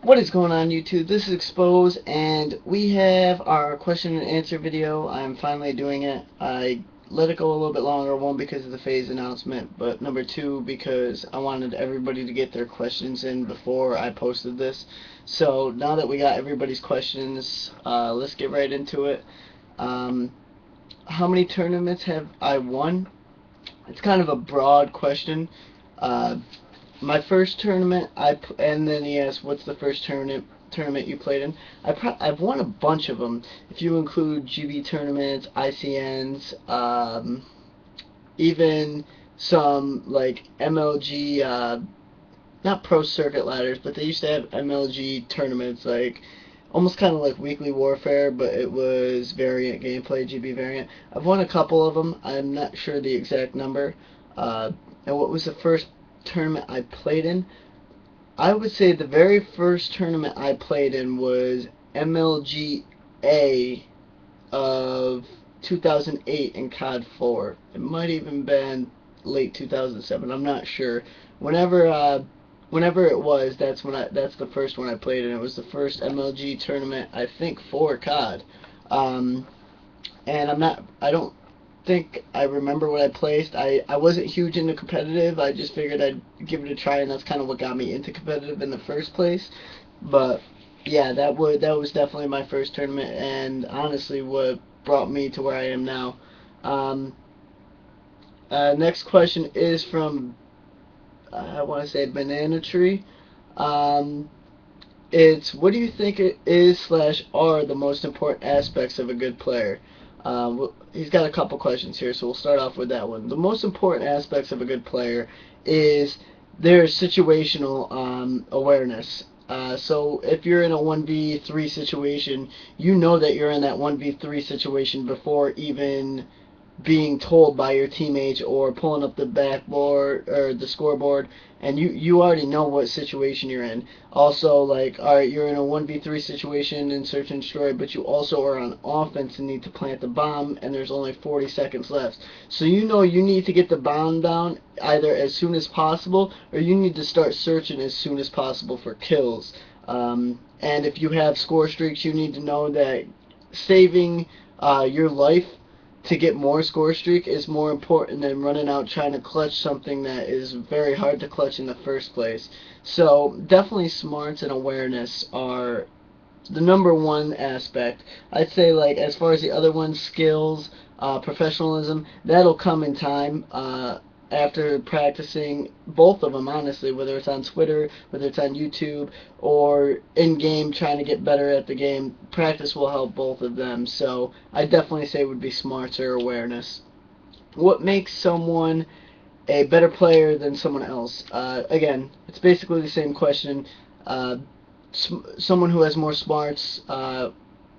What is going on, YouTube? This is Expose, and we have our question and answer video. I'm finally doing it. I let it go a little bit longer, one because of the phase announcement, but number two because I wanted everybody to get their questions in before I posted this. So now that we got everybody's questions, let's get right into it. Um, how many tournaments have I won? It's kind of a broad question. Uh, my first tournament, and then he asked, "What's the first tournament you played in?" I've won a bunch of them. If you include GB tournaments, ICNs, even some like MLG, not pro circuit ladders, but they used to have MLG tournaments, like almost kind of like Weekly Warfare, but it was variant gameplay, GB variant. I've won a couple of them. I'm not sure the exact number. Uh, and what was the first tournament I played in? I would say the very first tournament I played in was MLGA of 2008 in COD 4. It might even been late 2007. I'm not sure. Whenever whenever it was, that's the first one I played in. It was the first MLG tournament I think for COD. Um, and I don't think I remember what I placed. I wasn't huge into competitive. I just figured I'd give it a try, and that's kind of what got me into competitive in the first place. But yeah, that was definitely my first tournament, and honestly, what brought me to where I am now. Um, Next question is from I want to say Banana Tree. Um, it's what do you think it is slash are the most important aspects of a good player? He's got a couple questions here, so we'll start off with that one. The most important aspects of a good player is their situational awareness. So if you're in a 1v3 situation, you know that you're in that 1v3 situation before even being told by your teammates or pulling up the backboard or the scoreboard, and you already know what situation you're in. Also, like, all right, you're in a 1v3 situation in search and destroy, but you also are on offense and need to plant the bomb, and there's only 40 seconds left. So you know you need to get the bomb down either as soon as possible, or you need to start searching as soon as possible for kills. And if you have score streaks, you need to know that saving your life to get more score streak is more important than running out trying to clutch something that is very hard to clutch in the first place. So definitely smarts and awareness are the number one aspect. I'd say, like, as far as the other ones, skills, professionalism, that'll come in time. After practicing both of them, honestly, whether it's on Twitter, whether it's on YouTube, or in game trying to get better at the game, practice will help both of them. So I definitely say it would be smarts or awareness. What makes someone a better player than someone else? Again, it's basically the same question. Uh, Someone who has more smarts,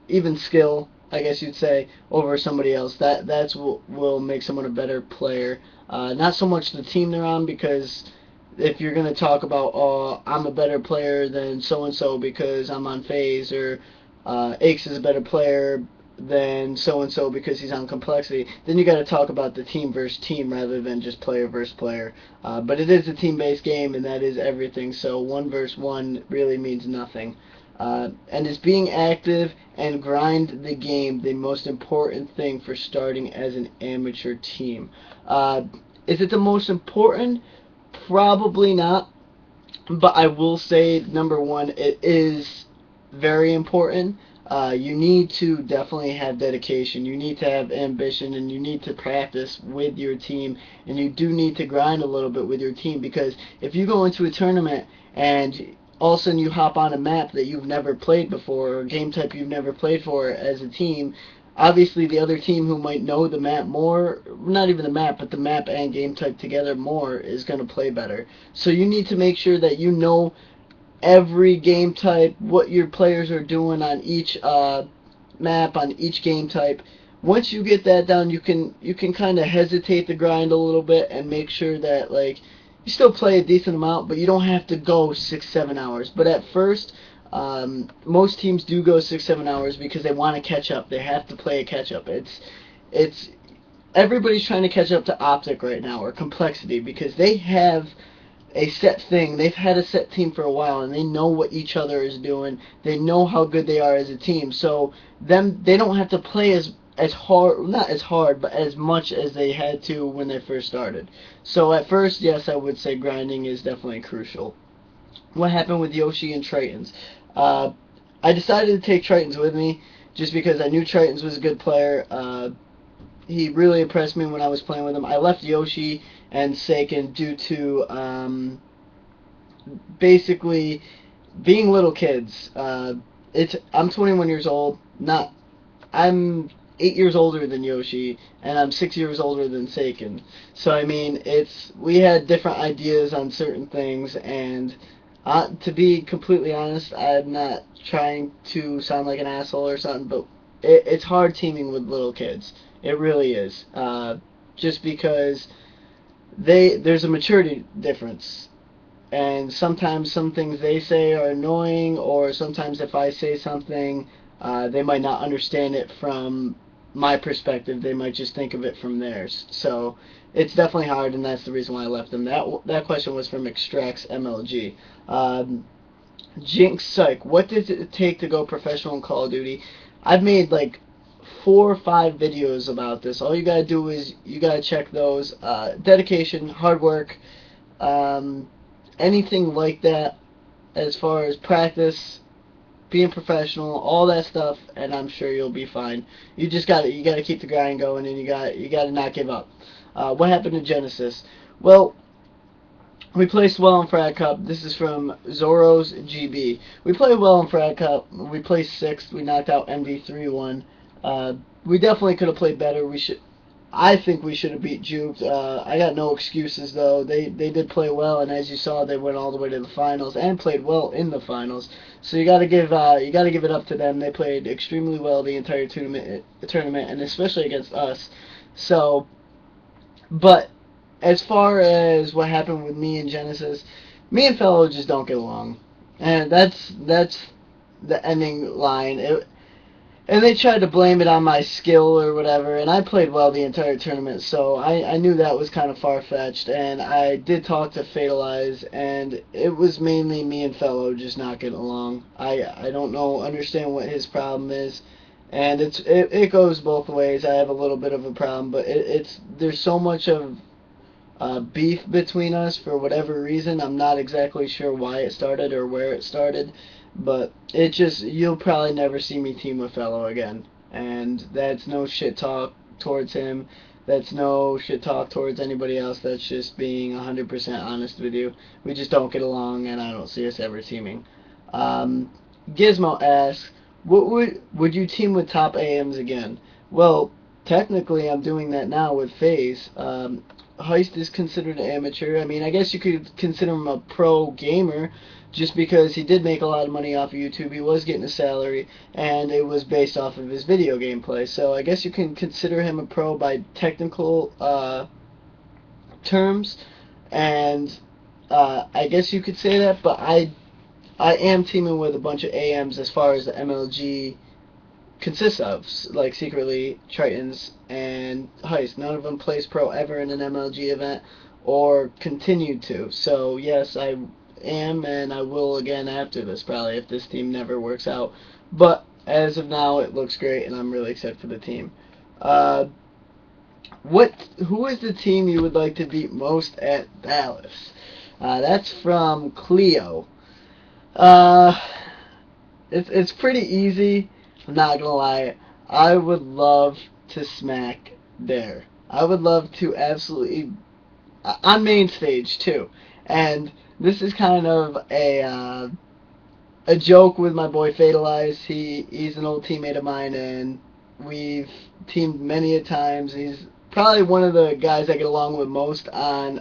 even skill, I guess you'd say, over somebody else. That's what will make someone a better player. Not so much the team they're on, because if you're going to talk about, oh, I'm a better player than so and so because I'm on phase, or Aches is a better player than so and so because he's on complexity, then you got to talk about the team versus team rather than just player versus player. But it is a team-based game, and that is everything. So one versus one really means nothing. And is being active and grind the game the most important thing for starting as an amateur team? Is it the most important? Probably not. But I will say, number one, it is very important. You need to definitely have dedication. You need to have ambition, and you need to practice with your team. And you do need to grind a little bit with your team, because if you go into a tournament and all of a sudden you hop on a map that you've never played before, or a game type you've never played for as a team, obviously the other team who might know the map more, not even the map, but the map and game type together more, is going to play better. So you need to make sure that you know every game type, what your players are doing on each map, on each game type. Once you get that down, you can kind of hesitate the grind a little bit and make sure that, like, you still play a decent amount, but you don't have to go 6-7 hours. But at first, most teams do go 6-7 hours because they want to catch up. They have to play a catch up. It's everybody's trying to catch up to Optic right now, or Complexity, because they have a set thing. They've had a set team for a while, and they know what each other is doing. They know how good they are as a team. So they don't have to play as hard, not as hard, but as much as they had to when they first started. So at first, yes, I would say grinding is definitely crucial. What happened with Yoshi and Tritons? Uh, I decided to take Tritons with me just because I knew Tritons was a good player. He really impressed me when I was playing with him. I left Yoshi and Seiken due to basically being little kids. I'm 21 years old. I'm 8 years older than Yoshi, and I'm 6 years older than Seiken. So I mean, we had different ideas on certain things, and to be completely honest, I'm not trying to sound like an asshole or something, but it's hard teaming with little kids. It really is. Just because there's a maturity difference, and sometimes some things they say are annoying, or sometimes if I say something, they might not understand it from my perspective. They might just think of it from theirs. So it's definitely hard, and that's the reason why I left them. That question was from Extracts MLG. Jinx Psych, what does it take to go professional in Call of Duty? I've made like 4 or 5 videos about this. All you gotta do is you gotta check those. Dedication, hard work, um, anything like that, as far as practice, being professional, all that stuff, and I'm sure you'll be fine. You gotta keep the grind going, and you gotta not give up. What happened to Genesis? Well, we placed well in Frag Cup. This is from Zoros GB. We played well in Frag Cup. We placed 6th. We knocked out MV3-1. We definitely could have played better. I think we should have beat Juked. I got no excuses though. They did play well, and as you saw, they went all the way to the finals and played well in the finals. So you got to give it up to them. They played extremely well the entire tournament, and especially against us. So, but as far as what happened with me and Genesis, me and Fellow just don't get along, and that's the ending line. And they tried to blame it on my skill or whatever, and I played well the entire tournament, so I knew that was kind of far-fetched, and I did talk to Fatalize, and it was mainly me and Fellow just not getting along. I don't understand what his problem is, and it goes both ways. I have a little bit of a problem, but there's so much of beef between us for whatever reason. I'm not exactly sure why it started or where it started, but you'll probably never see me team with Fellow again. And that's no shit talk towards him. That's no shit talk towards anybody else. That's just being 100% honest with you. We just don't get along, and I don't see us ever teaming. Gizmo asks, would you team with top AMs again? Well, technically I'm doing that now with FaZe. Heist is considered an amateur. I mean, I guess you could consider him a pro gamer just because he did make a lot of money off of YouTube. He was getting a salary, and it was based off of his video gameplay. So I guess you can consider him a pro by technical terms, and I guess you could say that, but I am teaming with a bunch of AMs as far as the MLG consists of, like Secretly, Tritons, and Heist. None of them plays pro ever in an MLG event or continued to. So yes, I am, and I will again after this probably if this team never works out. But as of now, it looks great, and I'm really excited for the team. Who is the team you would like to beat most at Dallas? That's from Cleo. It's pretty easy. I'm not gonna lie. I would love to smack there. I would love to absolutely on main stage too. And this is kind of a joke with my boy Fatalize. He's an old teammate of mine, and we've teamed many a times. He's probably one of the guys I get along with most on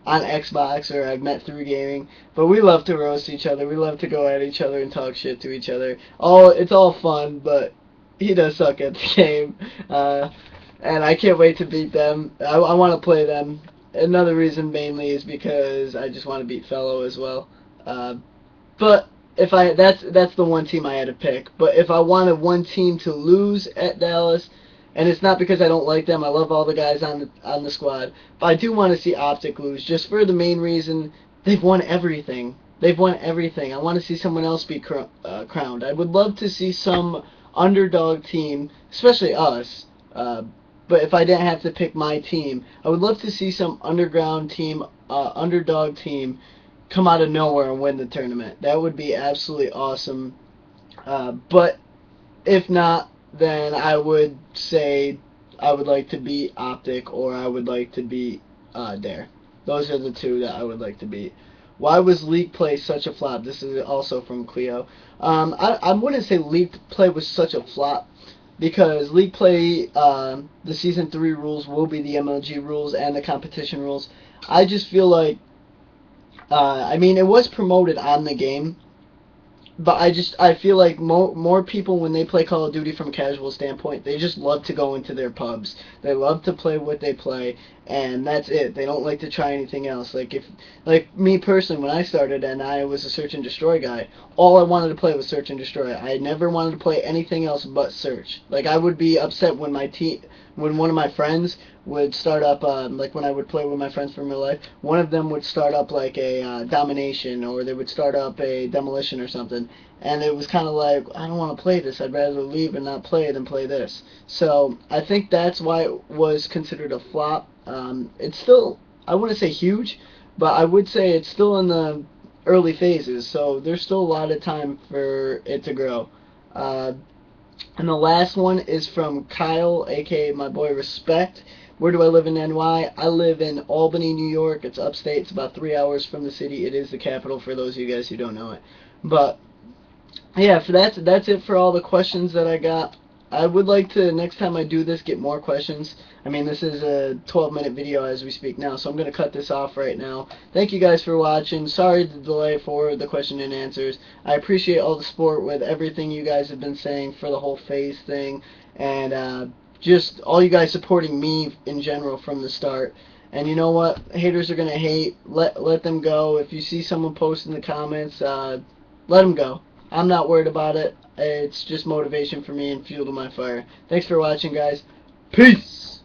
Xbox, or I've met through gaming. But we love to roast each other. We love to go at each other and talk shit to each other. It's all fun, but he does suck at the game. And I can't wait to beat them. I want to play them. Another reason mainly is because I just want to beat Fellow as well. But that's the one team I had to pick. But if I wanted one team to lose at Dallas, And it's not because I don't like them. I love all the guys on the squad, but I do want to see Optic lose, just for the main reason they've won everything. They've won everything. I want to see someone else be crowned. I would love to see some underdog team, especially us. But if I didn't have to pick my team, I would love to see some underground team, underdog team, come out of nowhere and win the tournament. That would be absolutely awesome. But if not, then I would say I would like to beat Optic, or I would like to beat Dare. Those are the two that I would like to beat. Why was League Play such a flop? This is also from Cleo. I wouldn't say League Play was such a flop, because League Play, the Season 3 rules will be the MLG rules and the competition rules. I just feel like, I mean, it was promoted on the game, but I feel like more people, when they play Call of Duty from a casual standpoint, they just love to go into their pubs. They love to play what they play, and that's it. They don't like to try anything else. Like me personally, when I started and I was a search and destroy guy, all I wanted to play was search and destroy. I never wanted to play anything else but search. Like, I would be upset when when one of my friends would start up, like when I would play with my friends from real life, one of them would start up like a domination, or they would start up a demolition or something, and it was kind of like, I don't want to play this. I'd rather leave and not play than play this. So I think that's why it was considered a flop. It's still, I wouldn't say huge, but I would say it's still in the early phases, so there's still a lot of time for it to grow. And the last one is from Kyle, aka my boy Respect. Where do I live in NY? I live in Albany, New York. It's upstate. It's about 3 hours from the city. It is the capital, for those of you guys who don't know it. But yeah, that's it for all the questions that I got. I would like to, next time I do this, get more questions. I mean, this is a 12-minute video as we speak now, so I'm going to cut this off right now. Thank you guys for watching. Sorry the delay for the question and answers. I appreciate all the support with everything you guys have been saying for the whole phase thing, and just all you guys supporting me in general from the start. And you know what? Haters are going to hate. Let them go. If you see someone post in the comments, let them go. I'm not worried about it. It's just motivation for me and fuel to my fire. Thanks for watching, guys. Peace!